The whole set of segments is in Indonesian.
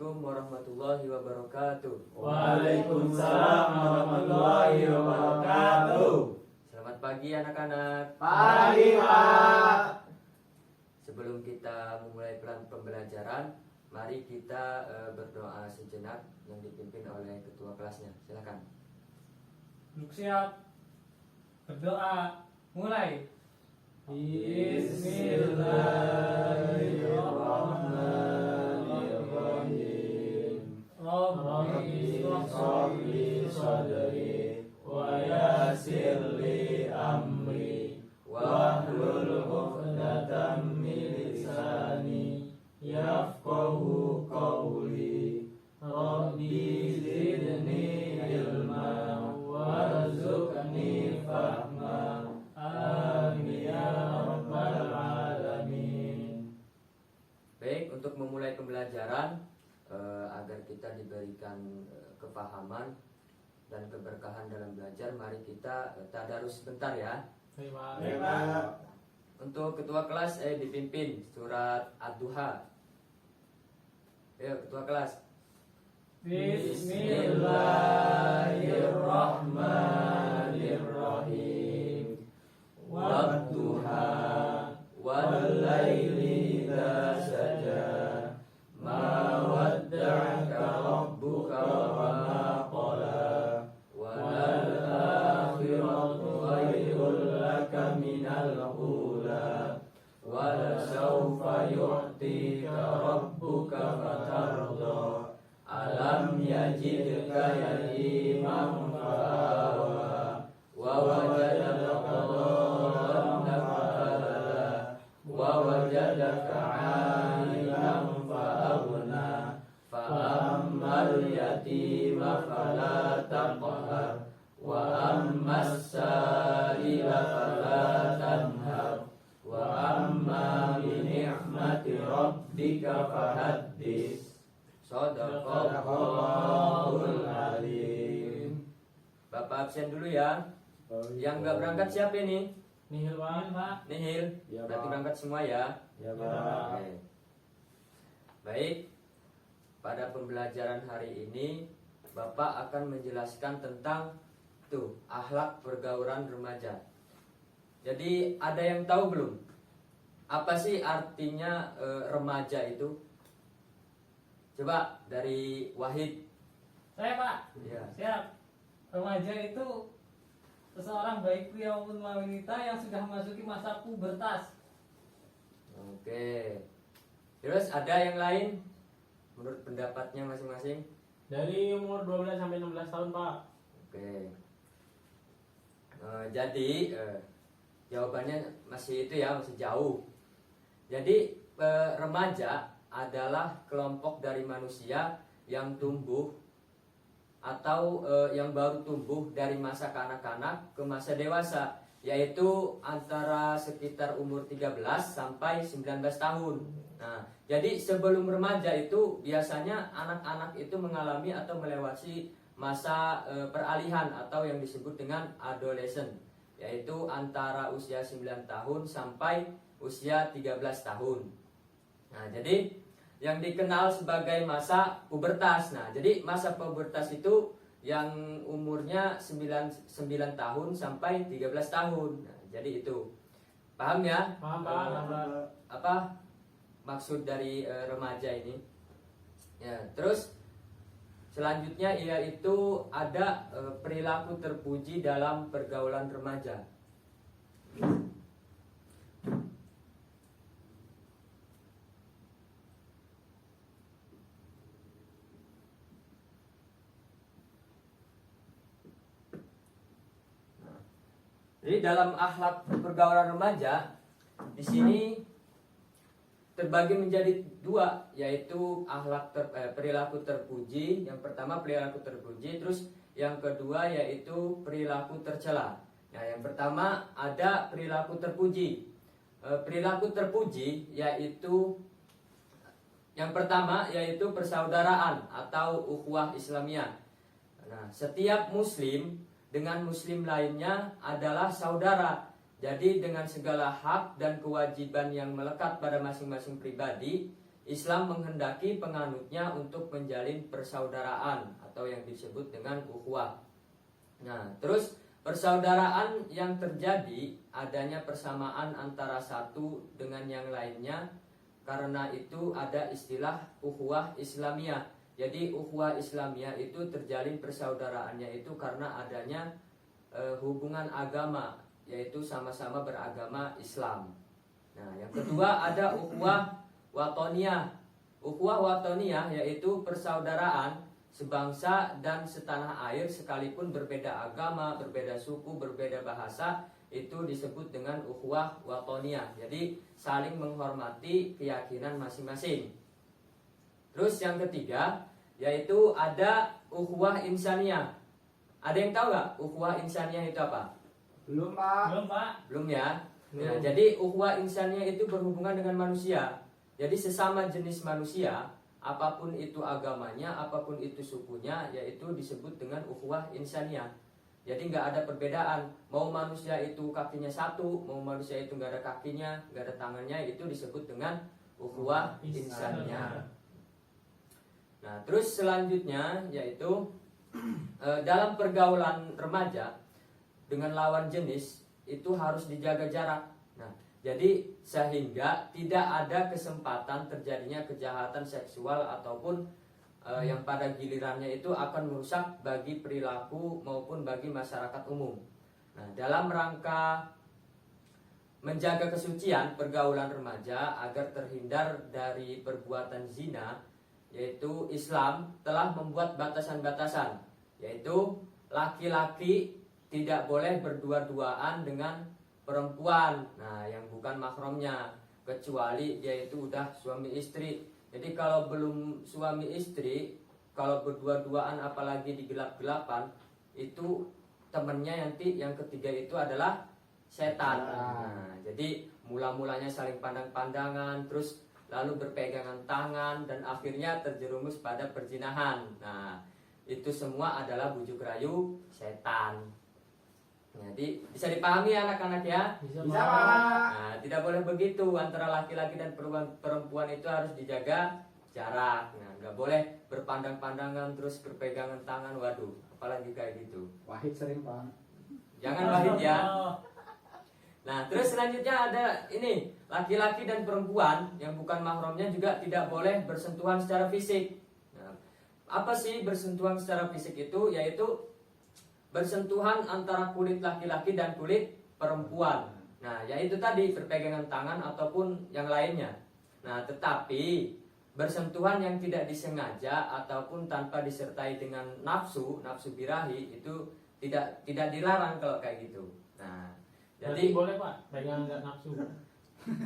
Assalamualaikum warahmatullahi wabarakatuh. Waalaikumsalam warahmatullahi wabarakatuh. Selamat pagi anak-anak. Pagi, Pak. Sebelum kita memulai pembelajaran, mari kita berdoa sejenak yang dipimpin oleh ketua kelasnya. Silakan. Duduk siap. Berdoa. Mulai. Bismillahirrahmanirrahim. Rabbi shrahli sadri wa yassir li amri wahlul 'uqdatam min lisani yafqahu qawli. Rabbi zidni ilma warzuqni fahma. Amin ya rabbal alamin. Baik, untuk memulai pembelajaran agar kita diberikan kepahaman dan keberkahan dalam belajar, mari kita tadarus sebentar ya. Untuk ketua kelas dipimpin surat Ad-Duha. Ayo ketua kelas. Bismillahirrahmanirrahim. Wadduha wallaili idza saja ma wadda'aka rabbuka wa ma qala wal akhiratu khairul laka minal ula wa sawfa yu'tika rabbuka fatarda. Alam yajidka yatiman fa'awa wa wajadaka dhallan fahada wa wajadaka 'ailan fa'aghna fa ammal yatima fala taqhar wa ammas sa'ila fala tanhar wa amma bi ni'mati rabbika fahaddits. Shadaqallahul alim. Bapak absen dulu ya. Yang nggak berangkat siapa ini? Nihil Pak. Nihil. Ya, Berarti Pak. berangkat semua ya. Ya, Pak. Oke. Baik. Pada pembelajaran hari ini Bapak akan menjelaskan tentang akhlak pergaulan remaja. Jadi ada yang tahu belum? Apa sih artinya remaja itu? Coba dari Wahid. Saya Pak. Ya. Siap. Remaja itu seseorang baik pria maupun wanita yang sudah memasuki masa pubertas. Oke. Terus ada yang lain menurut pendapatnya masing-masing? Dari umur 12 sampai 16 tahun, Pak. Oke. Jadi jawabannya masih itu ya, masih jauh. Jadi remaja adalah kelompok dari manusia yang tumbuh atau yang baru tumbuh dari masa kanak-kanak ke masa dewasa, yaitu antara sekitar umur 13 sampai 19 tahun. Nah, jadi sebelum remaja itu biasanya anak-anak itu mengalami atau melewati masa peralihan atau yang disebut dengan adolescent, yaitu antara usia 9 tahun sampai usia 13 tahun. Nah, jadi yang dikenal sebagai masa pubertas. Nah, jadi masa pubertas itu yang umurnya 9 tahun sampai 13 tahun. Nah, jadi itu. Paham ya? Paham, Pak. Apa maksud dari remaja ini? Ya, terus selanjutnya yaitu ada perilaku terpuji dalam pergaulan remaja. Jadi dalam akhlak pergaulan remaja di sini terbagi menjadi dua, yaitu perilaku terpuji. Yang pertama perilaku terpuji, terus yang kedua yaitu perilaku tercela. Nah, yang pertama ada perilaku terpuji. Perilaku terpuji yaitu yang pertama yaitu persaudaraan atau ukhuwah Islamiyah. Nah, setiap muslim dengan muslim lainnya adalah saudara. Jadi dengan segala hak dan kewajiban yang melekat pada masing-masing pribadi, Islam menghendaki penganutnya untuk menjalin persaudaraan atau yang disebut dengan ukhuwah. Nah, terus persaudaraan yang terjadi adanya persamaan antara satu dengan yang lainnya, karena itu ada istilah ukhuwah Islamiyah. Jadi ukhuwah Islamiyah itu terjalin persaudaraannya itu karena adanya hubungan agama, yaitu sama-sama beragama Islam. Nah, yang kedua ada ukhuwah watoniyah. Ukhuwah watoniyah yaitu persaudaraan sebangsa dan setanah air sekalipun berbeda agama, berbeda suku, berbeda bahasa, itu disebut dengan ukhuwah watoniyah. Jadi saling menghormati keyakinan masing-masing. Terus yang ketiga yaitu ada ukhuwah insaniyah. Ada yang tahu nggak ukhuwah insaniyah itu apa? Belum, Pak. Belum, Pak. Belum ya? Ya, Belum. jadi ukhuwah insaniyah itu berhubungan dengan manusia. Jadi sesama jenis manusia, apapun itu agamanya, apapun itu sukunya, yaitu disebut dengan ukhuwah insaniyah. Jadi nggak ada perbedaan. Mau manusia itu kakinya satu, mau manusia itu nggak ada kakinya, nggak ada tangannya, itu disebut dengan ukhuwah insaniyah. Nah, terus selanjutnya yaitu dalam pergaulan remaja dengan lawan jenis itu harus dijaga jarak. Nah, jadi sehingga tidak ada kesempatan terjadinya kejahatan seksual ataupun yang pada gilirannya itu akan merusak bagi perilaku maupun bagi masyarakat umum. Nah, dalam rangka menjaga kesucian pergaulan remaja agar terhindar dari perbuatan zina, yaitu Islam telah membuat batasan-batasan, yaitu laki-laki tidak boleh berdua-duaan dengan perempuan, nah yang bukan mahramnya, kecuali yaitu udah suami istri. Jadi kalau belum suami istri, kalau berdua-duaan apalagi di gelap-gelapan, itu temennya nanti yang ketiga itu adalah setan. Nah, jadi mula-mulanya saling pandang-pandangan, terus lalu berpegangan tangan, dan akhirnya terjerumus pada perzinahan. Nah, itu semua adalah bujuk rayu setan. Jadi bisa dipahami ya anak-anak ya? Bisa, Bisa, Pak. Pak. Nah, tidak boleh begitu, antara laki-laki dan perempuan itu harus dijaga jarak. Nah, nggak boleh berpandang-pandangan terus berpegangan tangan, waduh, apalagi kayak gitu. Wahid sering, Pak. Jangan wahid ya. Nah, terus selanjutnya ada ini, laki-laki dan perempuan yang bukan mahramnya juga tidak boleh bersentuhan secara fisik. Nah, apa sih bersentuhan secara fisik itu? Yaitu bersentuhan antara kulit laki-laki dan kulit perempuan. Nah, yaitu tadi berpegangan tangan ataupun yang lainnya. Nah, tetapi bersentuhan yang tidak disengaja ataupun tanpa disertai dengan nafsu birahi itu tidak dilarang kalau kayak gitu. Nah, Jadi jadi boleh, Pak, pegang nggak nafsu.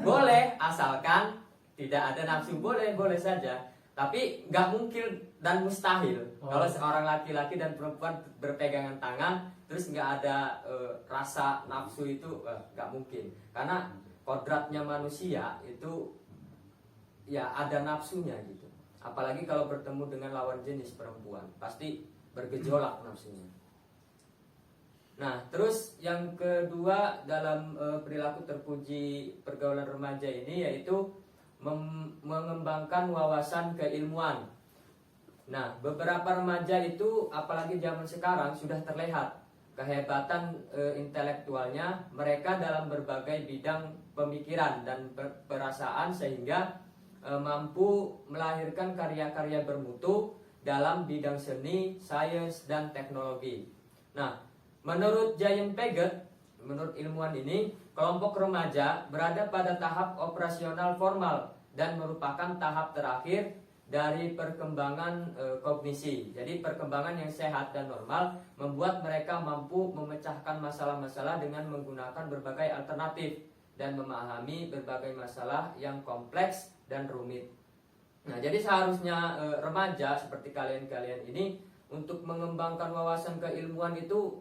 boleh asalkan tidak ada nafsu, boleh saja. Tapi nggak mungkin dan mustahil kalau seorang laki-laki dan perempuan berpegangan tangan terus nggak ada rasa nafsu, itu nggak mungkin. Karena kodratnya manusia itu ya ada nafsunya gitu. Apalagi kalau bertemu dengan lawan jenis perempuan, pasti bergejolak nafsunya. Nah, terus yang kedua dalam perilaku terpuji pergaulan remaja ini yaitu mengembangkan wawasan keilmuan. Nah, beberapa remaja itu apalagi zaman sekarang sudah terlihat kehebatan intelektualnya mereka dalam berbagai bidang pemikiran dan perasaan sehingga mampu melahirkan karya-karya bermutu dalam bidang seni, sains, dan teknologi. Nah, menurut Giant Paget, menurut ilmuwan ini, kelompok remaja berada pada tahap operasional formal dan merupakan tahap terakhir dari perkembangan kognisi. Jadi perkembangan yang sehat dan normal membuat mereka mampu memecahkan masalah-masalah dengan menggunakan berbagai alternatif dan memahami berbagai masalah yang kompleks dan rumit. Nah, jadi seharusnya remaja seperti kalian-kalian ini untuk mengembangkan wawasan keilmuan itu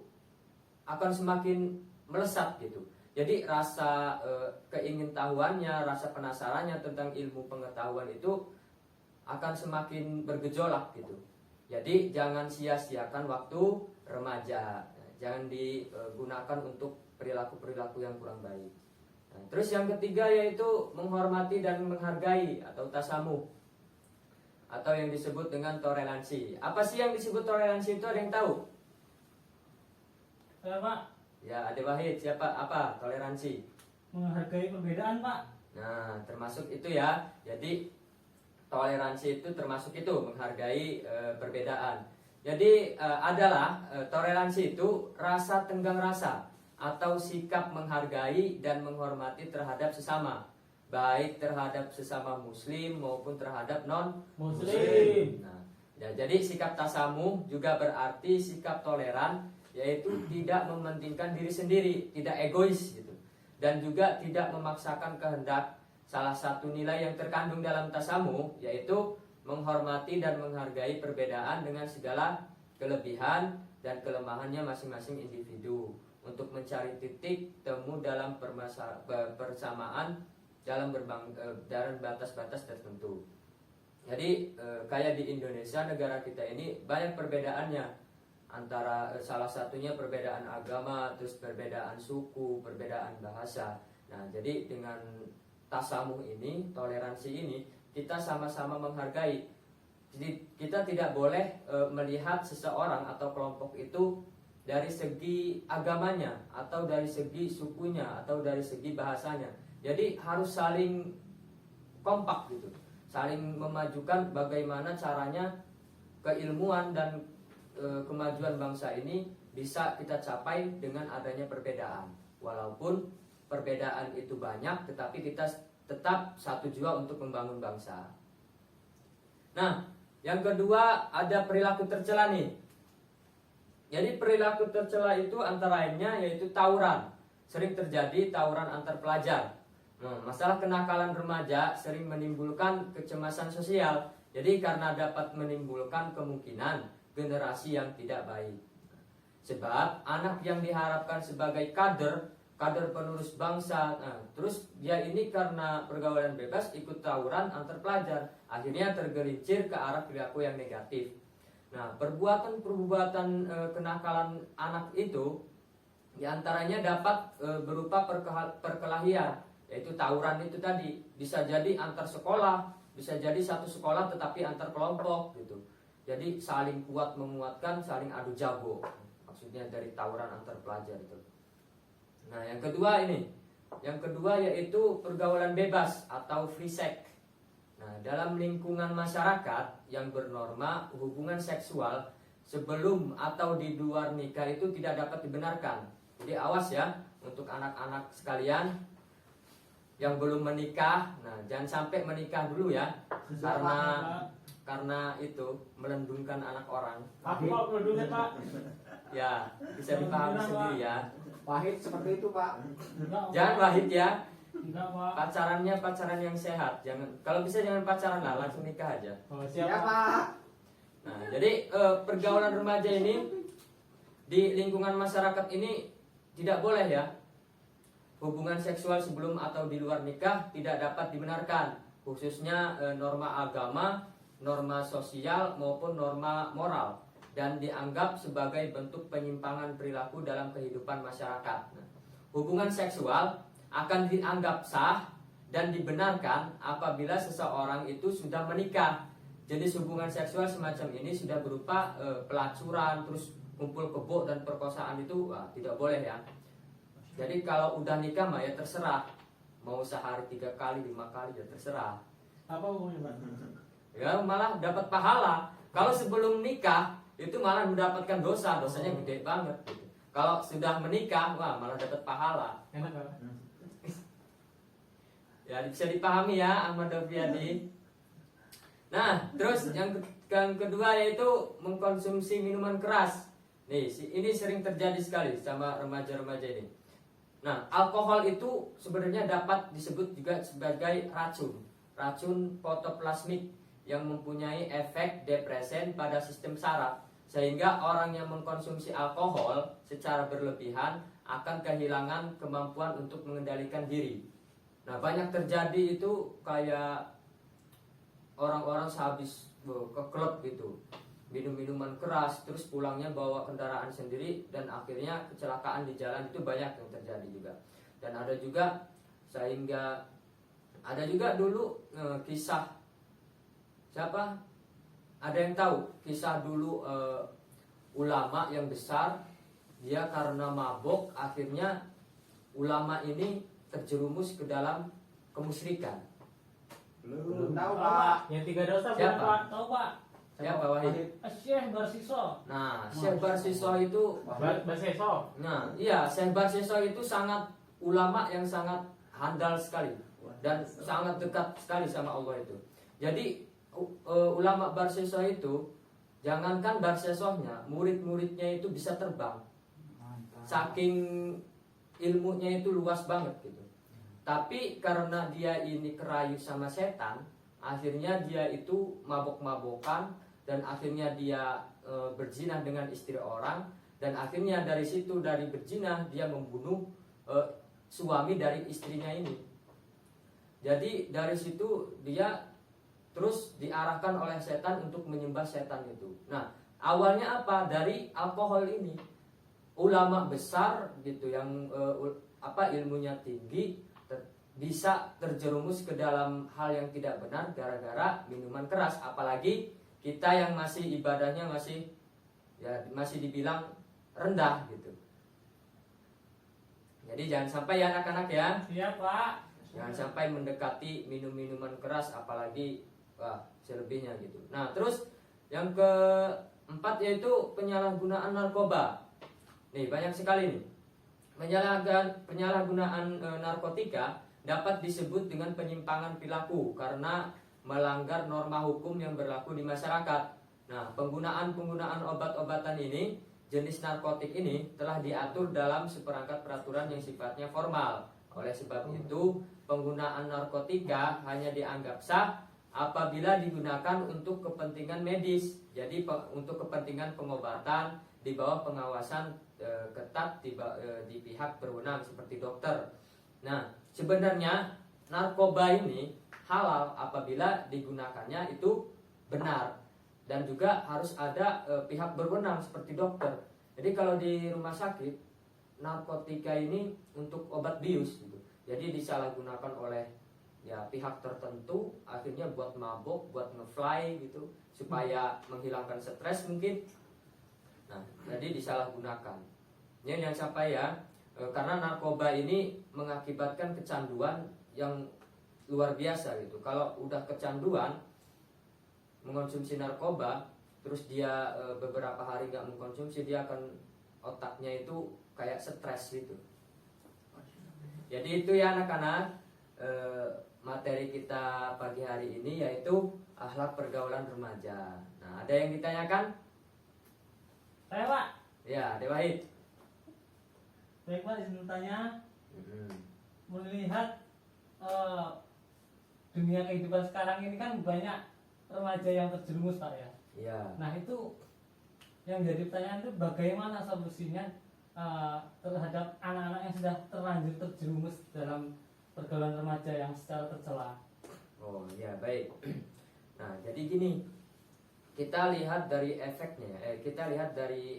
akan semakin melesat gitu. Jadi rasa keingintahuannya, rasa penasarannya tentang ilmu pengetahuan itu akan semakin bergejolak gitu. Jadi jangan sia-siakan waktu remaja, jangan digunakan untuk perilaku-perilaku yang kurang baik. Nah, terus yang ketiga yaitu menghormati dan menghargai atau tasamuh. atau yang disebut dengan toleransi. Apa sih yang disebut toleransi itu, ada yang tahu? Saya Pak, Ya, Ade Wahid, siapa? Apa toleransi? menghargai perbedaan Pak. Nah, termasuk itu ya. Jadi toleransi itu termasuk itu, menghargai perbedaan. Jadi adalah toleransi itu rasa tenggang rasa atau sikap menghargai dan menghormati terhadap sesama, baik terhadap sesama muslim maupun terhadap non Muslim. Nah, ya, jadi sikap tasamuh juga berarti sikap toleran, yaitu tidak mementingkan diri sendiri, tidak egois gitu. Dan juga tidak memaksakan kehendak. Salah satu nilai yang terkandung dalam tasamuh yaitu menghormati dan menghargai perbedaan dengan segala kelebihan dan kelemahannya masing-masing individu untuk mencari titik temu dalam persamaan dalam batas-batas tertentu. Jadi kayak di Indonesia, negara kita ini banyak perbedaannya, antara salah satunya perbedaan agama, terus perbedaan suku, perbedaan bahasa. Nah, jadi dengan tasamuh ini, toleransi ini, kita sama-sama menghargai. Jadi kita tidak boleh melihat seseorang atau kelompok itu dari segi agamanya, atau dari segi sukunya, atau dari segi bahasanya. Jadi harus saling kompak gitu, saling memajukan bagaimana caranya keilmuan dan kemajuan bangsa ini bisa kita capai dengan adanya perbedaan. Walaupun perbedaan itu banyak, tetapi kita tetap satu jua untuk membangun bangsa. Nah, yang kedua ada perilaku tercela nih. Jadi perilaku tercela itu antara lainnya yaitu tawuran. Sering terjadi tawuran antar pelajar. Nah, masalah kenakalan remaja sering menimbulkan kecemasan sosial. Jadi karena dapat menimbulkan kemungkinan generasi yang tidak baik. Sebab anak yang diharapkan sebagai kader penerus bangsa, terus dia ini karena pergaulan bebas ikut tawuran antar pelajar, akhirnya tergelincir ke arah perilaku yang negatif. Nah, perbuatan kenakalan anak itu diantaranya dapat berupa perkelahian, yaitu tawuran itu tadi. Bisa jadi antar sekolah, bisa jadi satu sekolah tetapi antar kelompok gitu. Jadi saling kuat menguatkan, saling adu jago. Maksudnya dari tawuran antar pelajar itu. Nah, yang kedua ini. Yang kedua yaitu pergaulan bebas atau free sex. Nah, dalam lingkungan masyarakat yang bernorma, hubungan seksual sebelum atau di luar nikah itu tidak dapat dibenarkan. Jadi awas ya untuk anak-anak sekalian yang belum menikah. Nah, jangan sampai menikah dulu ya. Karena itu melendungkan anak orang. Aku Pak produser Pak. Ya, bisa dipahami sendiri ya. Pahit seperti itu, Pak. Enggak, Jangan wahid ya. Enggak Pak. Pacarannya pacaran yang sehat. Jangan, kalau bisa jangan pacaran lah, langsung nikah aja. Oh, Ya, siap Pak. Pak. Nah, jadi pergaulan remaja ini di lingkungan masyarakat ini tidak boleh ya. Hubungan seksual sebelum atau di luar nikah tidak dapat dibenarkan, khususnya norma agama, norma sosial maupun norma moral, dan dianggap sebagai bentuk penyimpangan perilaku dalam kehidupan masyarakat. Nah, hubungan seksual akan dianggap sah dan dibenarkan apabila seseorang itu sudah menikah. Jadi hubungan seksual semacam ini sudah berupa pelacuran, terus kumpul kebo dan perkosaan itu tidak boleh ya. Jadi kalau udah nikah mah ya terserah, mau sehari 3 kali 5 kali ya terserah. Apa hukumnya Pak? Ya malah dapat pahala. Kalau sebelum nikah itu malah mendapatkan dosanya gede banget gitu. Kalau sudah menikah malah dapat pahala. Enak Pak. Ya bisa dipahami ya Ahmad Doviyadi. Nah, terus yang kedua yaitu mengkonsumsi minuman keras. Nih, ini sering terjadi sekali sama remaja-remaja ini. Nah, alkohol itu sebenarnya dapat disebut juga sebagai racun fotoplasmik yang mempunyai efek depresen pada sistem saraf, sehingga orang yang mengkonsumsi alkohol secara berlebihan akan kehilangan kemampuan untuk mengendalikan diri. Nah, banyak terjadi itu kayak orang-orang sehabis ke klub gitu, minum minuman keras, terus pulangnya bawa kendaraan sendiri, dan akhirnya kecelakaan di jalan itu banyak yang terjadi juga. Dan ada juga dulu kisah siapa ada yang tahu kisah dulu ulama yang besar, dia karena mabok akhirnya ulama ini terjerumus ke dalam kemusyrikan. Belum tahu Tahu, Pak. Yang 3 dosa bukan Siapa? Pak? Tahu Pak? Siapa Wahid? Syekh Barsiso. Nah, Syekh Barsiso itu, Baseso. nah iya, Syekh Barsiso itu sangat ulama yang sangat handal sekali dan sangat dekat sekali sama Allah itu. Jadi ulama Barsiso itu, jangankan Barsisonya, murid-muridnya itu bisa terbang. Saking ilmunya itu luas banget gitu. Tapi karena dia ini kerayu sama setan, akhirnya dia itu mabok-mabokan dan akhirnya dia berzina dengan istri orang, dan akhirnya dari situ, dari berzina dia membunuh suami dari istrinya ini. Jadi dari situ dia terus diarahkan oleh setan untuk menyembah setan itu. Nah, awalnya apa? Dari alkohol ini. Ulama besar gitu yang ilmunya tinggi bisa terjerumus ke dalam hal yang tidak benar gara-gara minuman keras, apalagi kita yang masih ibadahnya masih dibilang rendah gitu. Jadi jangan sampai ya anak-anak ya, Iya Pak. jangan sampai mendekati minum-minuman keras, apalagi selebihnya gitu. Nah, terus yang keempat yaitu penyalahgunaan narkoba. Nih banyak sekali nih. Penyalahgunaan narkotika dapat disebut dengan penyimpangan perilaku karena melanggar norma hukum yang berlaku di masyarakat. Nah, penggunaan obat-obatan ini, jenis narkotik ini telah diatur dalam seperangkat peraturan yang sifatnya formal. Oleh sebab itu, penggunaan narkotika hanya dianggap sah apabila digunakan untuk kepentingan medis. Jadi untuk kepentingan pengobatan di bawah pengawasan ketat di pihak berwenang seperti dokter. Nah, sebenarnya narkoba ini halal apabila digunakannya itu benar, dan juga harus ada pihak berwenang seperti dokter. Jadi kalau di rumah sakit, narkotika ini untuk obat bius gitu. Jadi disalahgunakan oleh pihak tertentu, akhirnya buat mabok, buat ngefly gitu, supaya menghilangkan stres mungkin. Nah, jadi disalahgunakan. Ini yang sampai karena narkoba ini mengakibatkan kecanduan yang luar biasa gitu. Kalau udah kecanduan mengonsumsi narkoba, terus dia beberapa hari nggak mengkonsumsi, dia akan otaknya itu kayak stres gitu. Jadi itu ya anak-anak, materi kita pagi hari ini yaitu akhlak pergaulan remaja. Nah, ada yang ditanyakan? Saya Pak. Ya, Dewahid. Baik Pak, izin bertanya. Melihat dunia kehidupan sekarang ini kan banyak remaja yang terjerumus Pak ya. Iya. Nah itu yang jadi pertanyaan itu bagaimana solusinya terhadap anak-anak yang sudah terlanjur terjerumus dalam pergaulan remaja yang secara tercela. Oh ya, baik. Nah, jadi gini, kita lihat dari efeknya, kita lihat dari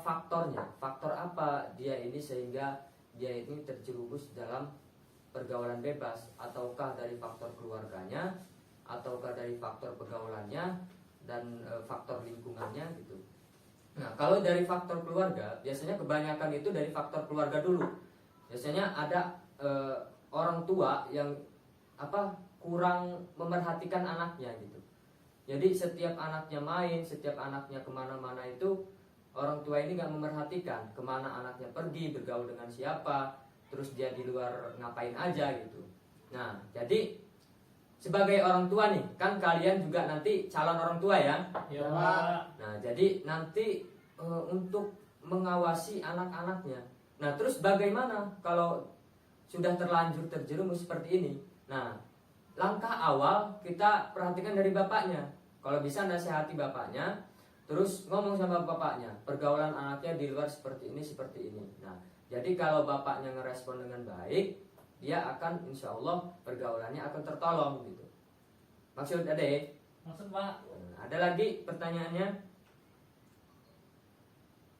faktornya, faktor apa dia ini sehingga dia ini terjerumus dalam pergaulan bebas, ataukah dari faktor keluarganya, ataukah dari faktor pergaulannya dan faktor lingkungannya gitu. Nah, kalau dari faktor keluarga, biasanya kebanyakan itu dari faktor keluarga dulu. Biasanya ada orang tua yang kurang memerhatikan anaknya gitu. Jadi setiap anaknya main, setiap anaknya kemana-mana itu orang tua ini nggak memerhatikan kemana anaknya pergi, bergaul dengan siapa, terus dia di luar ngapain aja gitu. Nah, jadi sebagai orang tua nih, kan kalian juga nanti calon orang tua ya. Ya Pak. Nah, jadi nanti untuk mengawasi anak-anaknya. Nah, terus bagaimana kalau sudah terlanjur terjerumus seperti ini? Nah, langkah awal kita perhatikan dari bapaknya. Kalau bisa nasihati bapaknya, terus ngomong sama bapaknya, pergaulan anaknya di luar seperti ini, seperti ini. Nah, jadi kalau bapaknya ngerespon dengan baik, dia akan insya Allah pergaulannya akan tertolong gitu. Maksud adek? Maksud Pak. Nah, ada lagi pertanyaannya?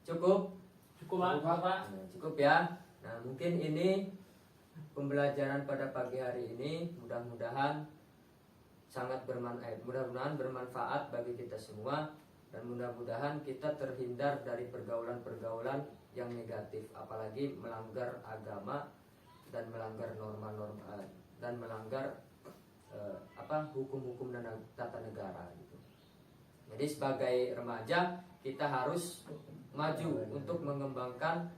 Cukup? Cukup Pak. Pak. Nah, cukup ya. Nah, mungkin ini pembelajaran pada pagi hari ini mudah-mudahan mudah-mudahan bermanfaat bagi kita semua, dan mudah-mudahan kita terhindar dari pergaulan-pergaulan yang negatif, apalagi melanggar agama dan melanggar norma-norma dan melanggar hukum-hukum dan tata negara gitu. Jadi sebagai remaja kita harus maju untuk mengembangkan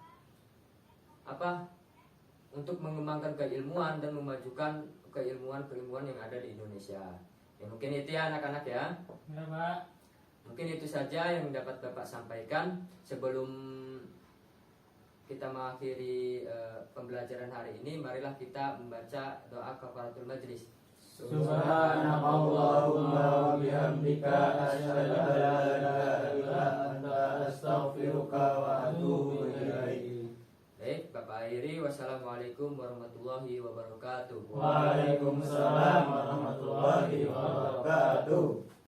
keilmuan dan memajukan keilmuan yang ada di Indonesia. Ya, mungkin itu ya anak-anak ya. Ya Pak. Mungkin itu saja yang dapat Bapak sampaikan sebelum kita mengakhiri pembelajaran hari ini. Marilah kita membaca doa kafaratul majlis. Subhanakallahumma wa bihamdika asyhadu an la ilaha illa anta astaghfiruka wa atubu ilaik. Baik, Bapak akhiri. Wassalamualaikum warahmatullahi wabarakatuh. Waalaikumsalam warahmatullahi wabarakatuh.